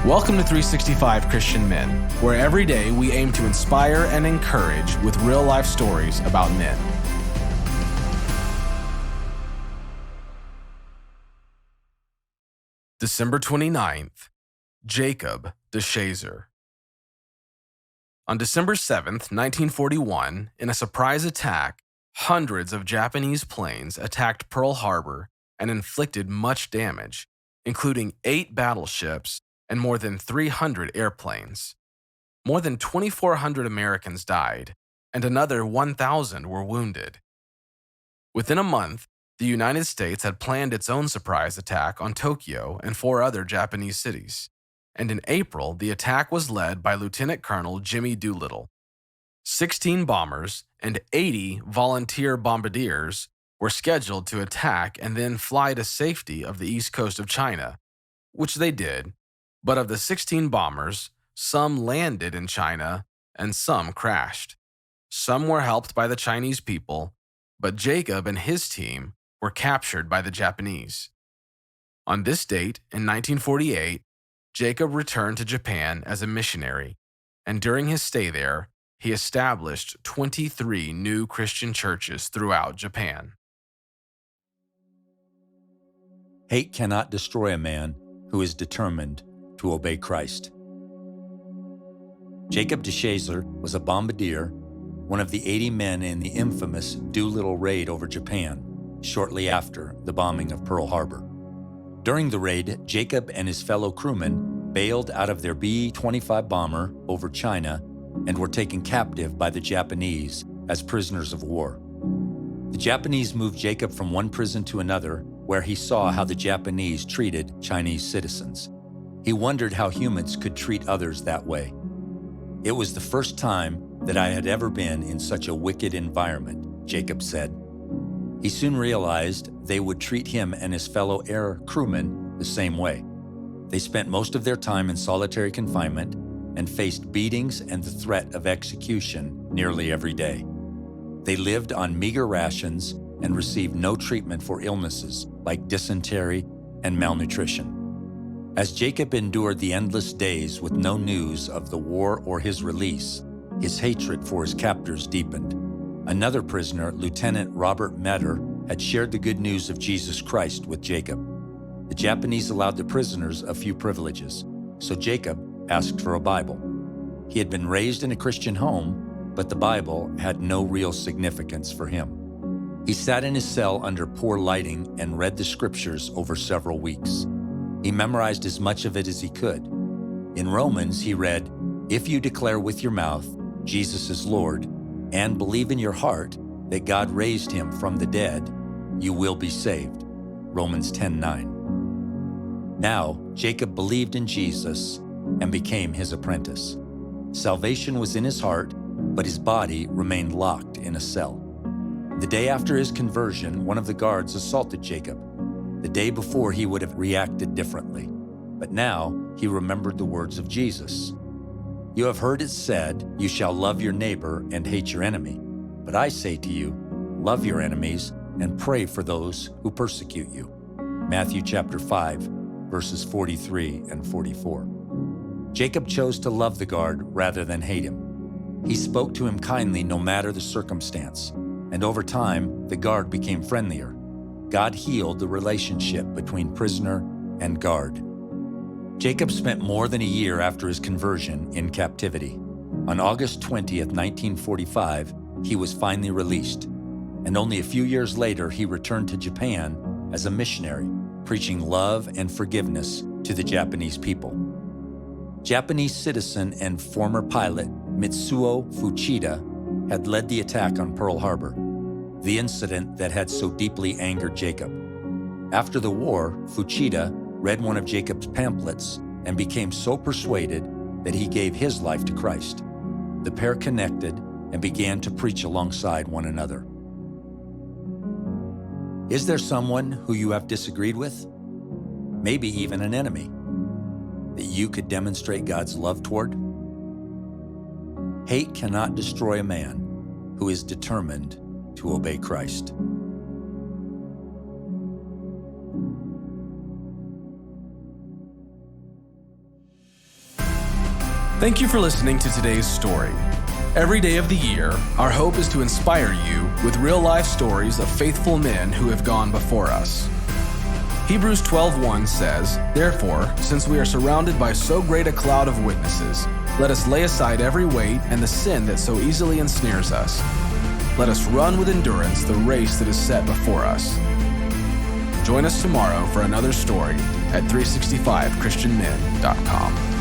Welcome to 365 Christian Men, where every day we aim to inspire and encourage with real-life stories about men. December 29th, Jacob DeShazer. On December 7th, 1941, in a surprise attack, hundreds of Japanese planes attacked Pearl Harbor and inflicted much damage, including 8 battleships and more than 300 airplanes. More than 2,400 Americans died, and another 1,000 were wounded. Within a month, the United States had planned its own surprise attack on Tokyo and 4 other Japanese cities, and in April, the attack was led by Lieutenant Colonel Jimmy Doolittle. 16 bombers and 80 volunteer bombardiers were scheduled to attack and then fly to safety of the east coast of China, which they did. But of the 16 bombers, some landed in China and some crashed. Some were helped by the Chinese people, but Jacob and his team were captured by the Japanese. On this date, in 1948, Jacob returned to Japan as a missionary, and during his stay there, he established 23 new Christian churches throughout Japan. Hate cannot destroy a man who is determined to obey Christ. Jacob DeShazer was a bombardier, one of the 80 men in the infamous Doolittle raid over Japan, shortly after the bombing of Pearl Harbor. During the raid, Jacob and his fellow crewmen bailed out of their B-25 bomber over China and were taken captive by the Japanese as prisoners of war. The Japanese moved Jacob from one prison to another, where he saw how the Japanese treated Chinese citizens. He wondered how humans could treat others that way. It was the first time that I had ever been in such a wicked environment, Jacob said. He soon realized they would treat him and his fellow air crewmen the same way. They spent most of their time in solitary confinement and faced beatings and the threat of execution nearly every day. They lived on meager rations and received no treatment for illnesses like dysentery and malnutrition. As Jacob endured the endless days with no news of the war or his release, his hatred for his captors deepened. Another prisoner, Lieutenant Robert Metter, had shared the good news of Jesus Christ with Jacob. The Japanese allowed the prisoners a few privileges, so Jacob asked for a Bible. He had been raised in a Christian home, but the Bible had no real significance for him. He sat in his cell under poor lighting and read the scriptures over several weeks. He memorized as much of it as he could. In Romans, he read, "If you declare with your mouth Jesus is Lord and believe in your heart that God raised him from the dead, you will be saved." Romans 10:9. Now, Jacob believed in Jesus and became his apprentice. Salvation was in his heart, but his body remained locked in a cell. The day after his conversion, one of the guards assaulted Jacob. The day before, he would have reacted differently, but now he remembered the words of Jesus. "You have heard it said, 'You shall love your neighbor and hate your enemy.' But I say to you, love your enemies and pray for those who persecute you." Matthew chapter 5, verses 43 and 44. Jacob chose to love the guard rather than hate him. He spoke to him kindly no matter the circumstance, and over time, the guard became friendlier. God healed the relationship between prisoner and guard. Jacob spent more than a year after his conversion in captivity. On August 20th, 1945, he was finally released, and only a few years later, he returned to Japan as a missionary, preaching love and forgiveness to the Japanese people. Japanese citizen and former pilot Mitsuo Fuchida had led the attack on Pearl Harbor, the incident that had so deeply angered Jacob. After the war, Fuchida read one of Jacob's pamphlets and became so persuaded that he gave his life to Christ. The pair connected and began to preach alongside one another. Is there someone who you have disagreed with? Maybe even an enemy that you could demonstrate God's love toward? Hate cannot destroy a man who is determined to obey Christ. Thank you for listening to today's story. Every day of the year, our hope is to inspire you with real-life stories of faithful men who have gone before us. Hebrews 12:1 says, "Therefore, since we are surrounded by so great a cloud of witnesses, let us lay aside every weight and the sin that so easily ensnares us. Let us run with endurance the race that is set before us." Join us tomorrow for another story at 365christianmen.com.